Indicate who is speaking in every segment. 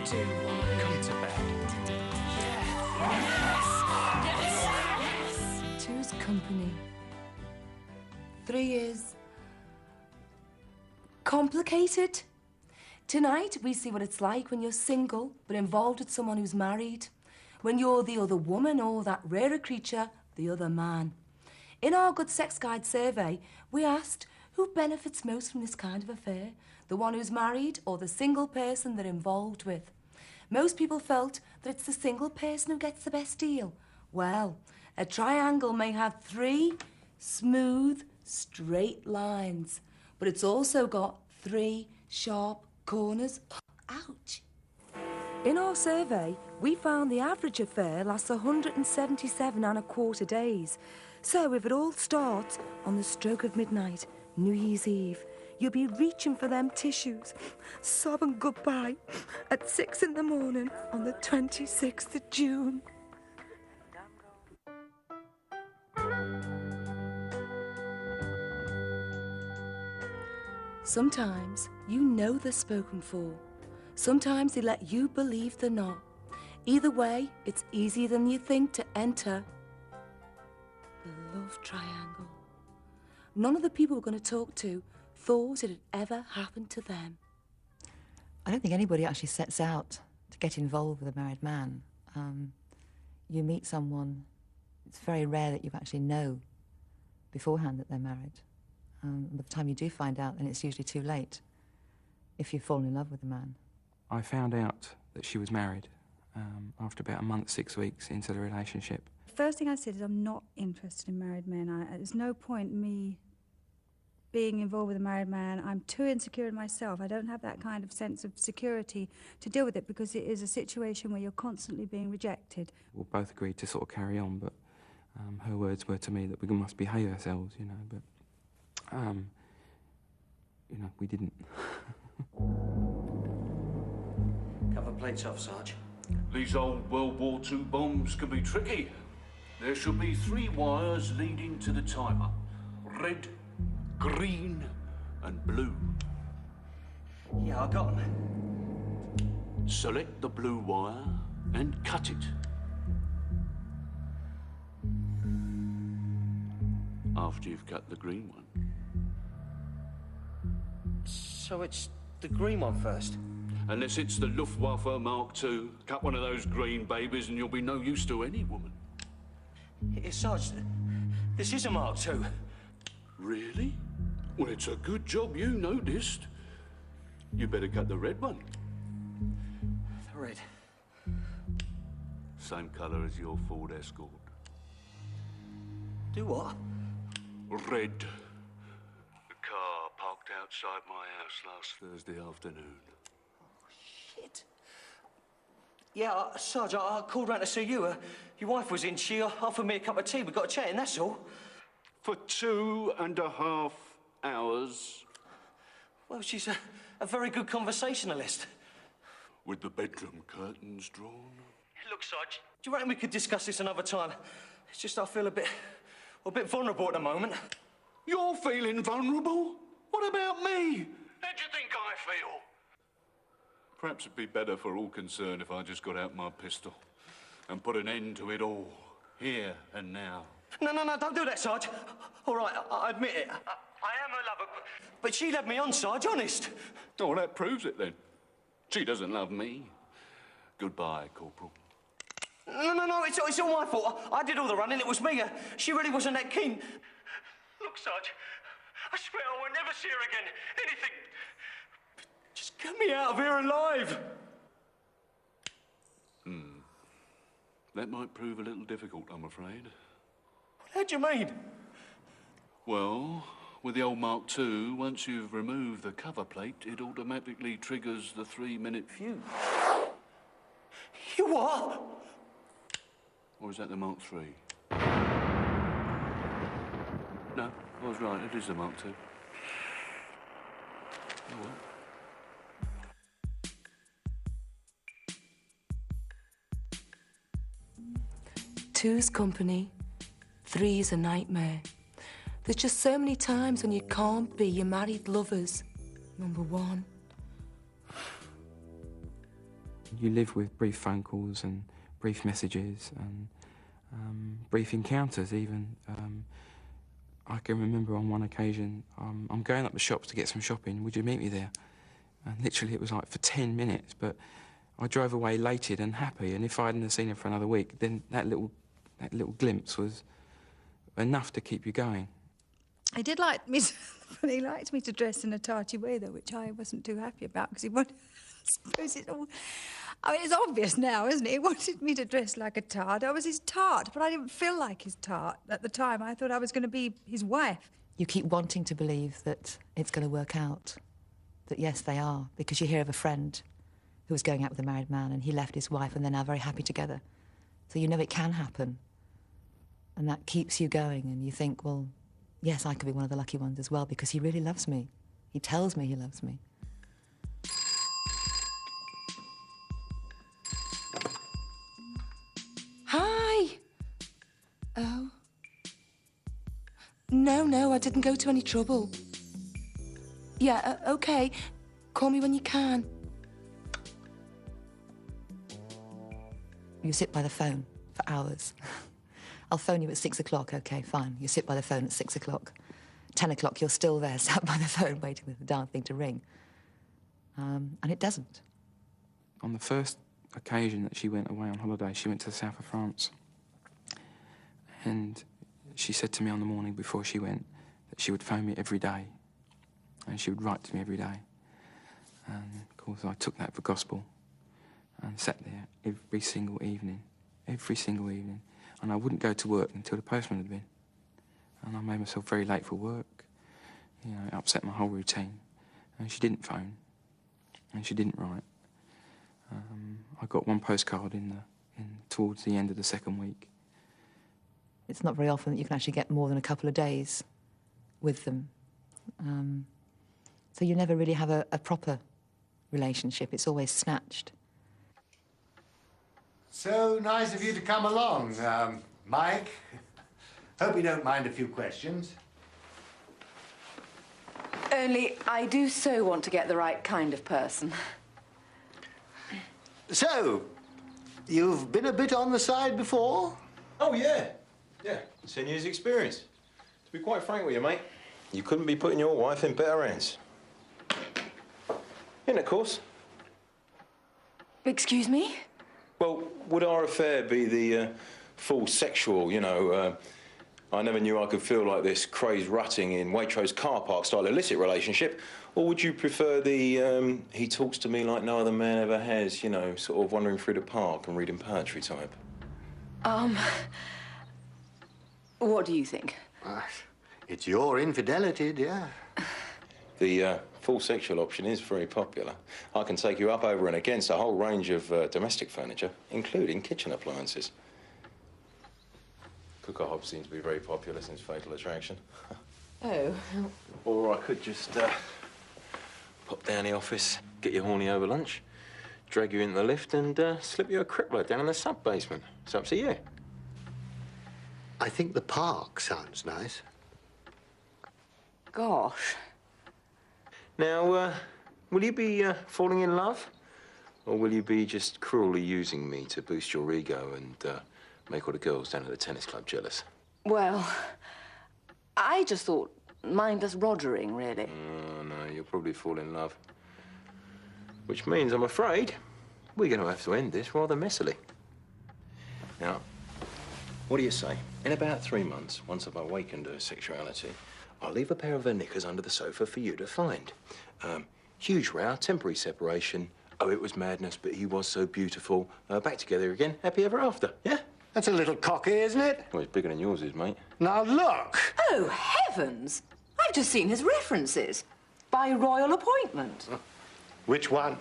Speaker 1: 2, 1.
Speaker 2: Come to bed.
Speaker 1: Yes! 2's company. 3 is complicated. Tonight, we see what it's like when you're single but involved with someone who's married. When you're the other woman or that rarer creature, the other man. In our Good Sex Guide survey, we asked who benefits most from this kind of affair, the one who's married or the single person they're involved with. Most people felt that it's the single person who gets the best deal. Well, a triangle may have 3 smooth, straight lines, but it's also got 3 sharp corners. Ouch! In our survey, we found the average affair lasts 177 and a quarter days. So if it all starts on the stroke of midnight, New Year's Eve, you'll be reaching for them tissues, sobbing goodbye at 6 in the morning on the 26th of June. Sometimes you know they're spoken for. Sometimes they let you believe they're not. Either way, it's easier than you think to enter the love triangle. None of the people we're going to talk to thought it had ever happened to them.
Speaker 3: I don't think anybody actually sets out to get involved with a married man. You meet someone, it's very rare that you actually know beforehand that they're married. By the time you do find out, then it's usually too late if you've fallen in love with the man.
Speaker 2: I found out that she was married after about a month, 6 weeks into the relationship.
Speaker 4: First thing I said is I'm not interested in married men. There's no point me being involved with a married man. I'm too insecure in myself. I don't have that kind of sense of security to deal with it because it is a situation where you're constantly being rejected.
Speaker 2: We both agreed to sort of carry on, but her words were to me that we must behave ourselves, you know, but, we didn't.
Speaker 5: Cover plates off, Sarge.
Speaker 6: These old World War II bombs can be tricky. There should be 3 wires leading to the timer. Red, green and blue.
Speaker 5: Yeah, I got them.
Speaker 6: Select the blue wire and cut it. After you've cut the green one.
Speaker 5: So it's the green one first?
Speaker 6: Unless it's the Luftwaffe Mark II. Cut one of those green babies and you'll be no use to any woman.
Speaker 5: Sarge, this is a Mark II.
Speaker 6: Really? Well, it's a good job you noticed. You better cut the red one.
Speaker 5: The red?
Speaker 6: Same colour as your Ford Escort.
Speaker 5: Do what?
Speaker 6: Red. The car parked outside my house last Thursday afternoon.
Speaker 5: Shit. Yeah, Sarge, I called round to see you. Your wife was in. She offered me a cup of tea. We got a chat, and that's all.
Speaker 6: For 2.5 hours.
Speaker 5: Well, she's a very good conversationalist.
Speaker 6: With the bedroom curtains drawn.
Speaker 5: Look, Sarge, do you reckon we could discuss this another time? It's just I feel a bit vulnerable at the moment.
Speaker 6: You're feeling vulnerable? What about me? How do you think I feel? Perhaps it'd be better for all concerned if I just got out my pistol and put an end to it all, here and now.
Speaker 5: No, don't do that, Sarge. All right, I admit it. I am her lover, but she led me on, Sarge, honest.
Speaker 6: Oh, well, that proves it, then. She doesn't love me. Goodbye, Corporal.
Speaker 5: No, it's all my fault. I did all the running, it was me. She really wasn't that keen. Look, Sarge, I swear I will never see her again. Anything. Just get me out of here alive.
Speaker 6: That might prove a little difficult, I'm afraid.
Speaker 5: How do you mean?
Speaker 6: Well, with the old Mark II, once you've removed the cover plate, it automatically triggers the 3-minute fuse.
Speaker 5: You what?
Speaker 6: Or is that the Mark III? No, I was right, it is the Mark II. Oh well.
Speaker 1: 2's company, 3's a nightmare. There's just so many times when you can't be your married lovers. Number 1.
Speaker 2: You live with brief phone calls and brief messages and brief encounters even. I can remember on one occasion, I'm going up the shops to get some shopping. Would you meet me there? And literally it was like for 10 minutes, but I drove away elated and happy, and if I hadn't seen her for another week, then that little glimpse was enough to keep you going.
Speaker 4: He did like me, but he liked me to dress in a tarty way, though, which I wasn't too happy about, because he wanted, I suppose it's all, I mean, it's obvious now, isn't it? He wanted me to dress like a tart. I was his tart, but I didn't feel like his tart at the time. I thought I was going to be his wife.
Speaker 3: You keep wanting to believe that it's going to work out, that yes, they are, because you hear of a friend who was going out with a married man and he left his wife and they're now very happy together. So you know it can happen. And that keeps you going, and you think, well, yes, I could be one of the lucky ones as well, because he really loves me. He tells me he loves me.
Speaker 1: Hi. Oh. No, I didn't go to any trouble. Yeah, OK. Call me when you can.
Speaker 3: You sit by the phone for hours. I'll phone you at 6 o'clock, OK, fine. You sit by the phone at 6 o'clock. 10 o'clock, you're still there, sat by the phone, waiting for the darn thing to ring. And it doesn't.
Speaker 2: On the first occasion that she went away on holiday, she went to the south of France. And she said to me on the morning before she went that she would phone me every day. And she would write to me every day. And, of course, I took that for gospel and sat there every single evening. And I wouldn't go to work until the postman had been. And I made myself very late for work. You know, it upset my whole routine. And she didn't phone. And she didn't write. I got one postcard towards the end of the second week.
Speaker 3: It's not very often that you can actually get more than a couple of days with them. So you never really have a proper relationship. It's always snatched.
Speaker 7: So nice of you to come along, Mike. Hope you don't mind a few questions.
Speaker 8: Only I do so want to get the right kind of person.
Speaker 7: So, you've been a bit on the side before?
Speaker 9: Oh, yeah. Yeah, 10 years' experience. To be quite frank with you, mate, you couldn't be putting your wife in better hands. In, of course.
Speaker 8: Excuse me?
Speaker 9: Well, would our affair be the full sexual, you know, I never knew I could feel like this crazed rutting in Waitrose car park style illicit relationship? Or would you prefer the he talks to me like no other man ever has, you know, sort of wandering through the park and reading poetry type?
Speaker 8: What do you think?
Speaker 7: It's your infidelity, dear.
Speaker 9: The full sexual option is very popular. I can take you up, over, and against a whole range of domestic furniture, including kitchen appliances. Cooker hob seems to be very popular since Fatal Attraction.
Speaker 8: Oh.
Speaker 9: Or I could just pop down the office, get you horny over lunch, drag you into the lift and slip you a crippler down in the sub-basement. It's up to you.
Speaker 7: I think the park sounds nice.
Speaker 8: Gosh.
Speaker 9: Now, will you be falling in love? Or will you be just cruelly using me to boost your ego and make all the girls down at the tennis club jealous?
Speaker 8: Well, I just thought mindless rogering, really.
Speaker 9: Oh, no, you'll probably fall in love. Which means, I'm afraid, we're going to have to end this rather messily. Now, what do you say? In about 3 months, once I've awakened her sexuality, I'll leave a pair of her knickers under the sofa for you to find. Huge row, temporary separation. Oh, it was madness, but he was so beautiful. Back together again, happy ever after, yeah?
Speaker 7: That's a little cocky, isn't it?
Speaker 9: Well, it's bigger than yours is, mate.
Speaker 7: Now, look!
Speaker 8: Oh, heavens! I've just seen his references. By royal appointment.
Speaker 7: Which one?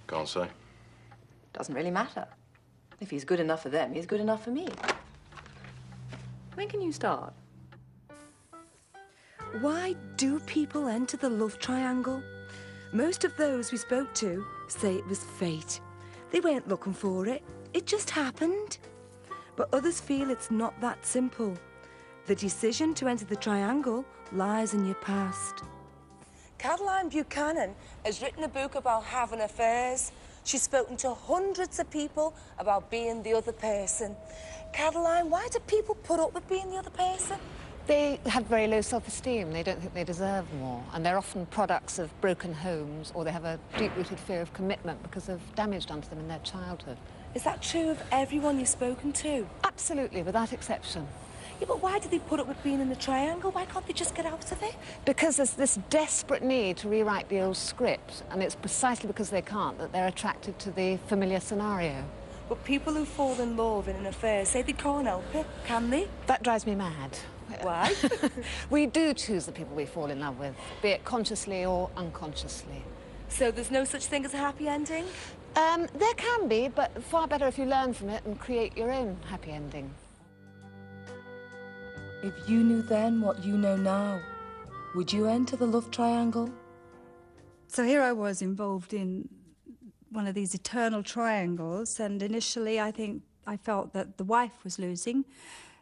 Speaker 9: Can't say.
Speaker 8: Doesn't really matter. If he's good enough for them, he's good enough for me. When can you start?
Speaker 1: Why do people enter the love triangle? Most of those we spoke to say it was fate. They weren't looking for it. It just happened. But others feel it's not that simple. The decision to enter the triangle lies in your past. Caroline Buchanan has written a book about having affairs. She's spoken to hundreds of people about being the other person. Caroline, why do people put up with being the other person?
Speaker 3: They have very low self-esteem. They don't think they deserve more. And they're often products of broken homes, or they have a deep-rooted fear of commitment because of damage done to them in their childhood.
Speaker 1: Is that true of everyone you've spoken to?
Speaker 3: Absolutely, without exception.
Speaker 1: Yeah, but why do they put up with being in the triangle? Why can't they just get out of it?
Speaker 3: Because there's this desperate need to rewrite the old script, and it's precisely because they can't that they're attracted to the familiar scenario.
Speaker 1: But people who fall in love in an affair say they can't help it, can they?
Speaker 3: That drives me mad.
Speaker 1: Why?
Speaker 3: We do choose the people we fall in love with, be it consciously or unconsciously.
Speaker 1: So there's no such thing as a happy ending?
Speaker 3: There can be, but far better if you learn from it and create your own happy ending.
Speaker 1: If you knew then what you know now, would you enter the love triangle?
Speaker 4: So here I was involved in one of these eternal triangles, and initially I think I felt that the wife was losing,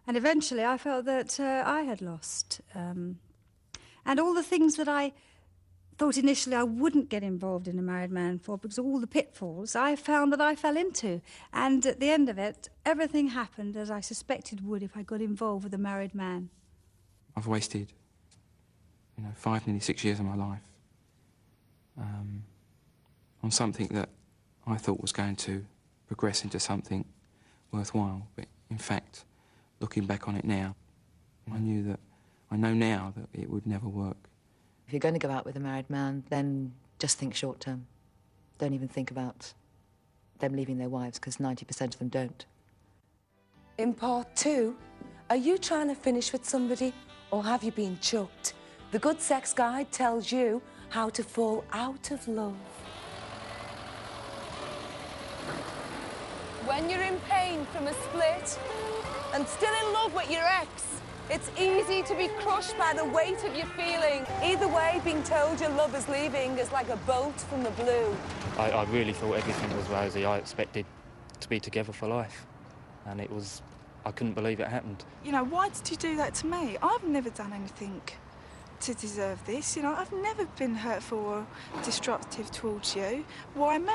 Speaker 4: and eventually I felt that I had lost. And all the things that I thought initially I wouldn't get involved in a married man for, because of all the pitfalls, I found that I fell into. And at the end of it, everything happened as I suspected would if I got involved with a married man.
Speaker 2: I've wasted, 5, nearly 6 years of my life on something that I thought was going to progress into something worthwhile. But in fact, looking back on it now, I know now that it would never work.
Speaker 3: If you're going to go out with a married man, then just think short term. Don't even think about them leaving their wives, because 90% of them don't.
Speaker 1: In part 2, are you trying to finish with somebody, or have you been chucked? The Good Sex Guide tells you how to fall out of love. When you're in pain from a split and still in love with your ex, it's easy to be crushed by the weight of your feeling. Either way, being told your love is leaving is like a bolt from the blue.
Speaker 10: I really thought everything was rosy. I expected to be together for life. And I couldn't believe it happened.
Speaker 11: Why did you do that to me? I've never done anything to deserve this. I've never been hurtful or destructive towards you. Why me?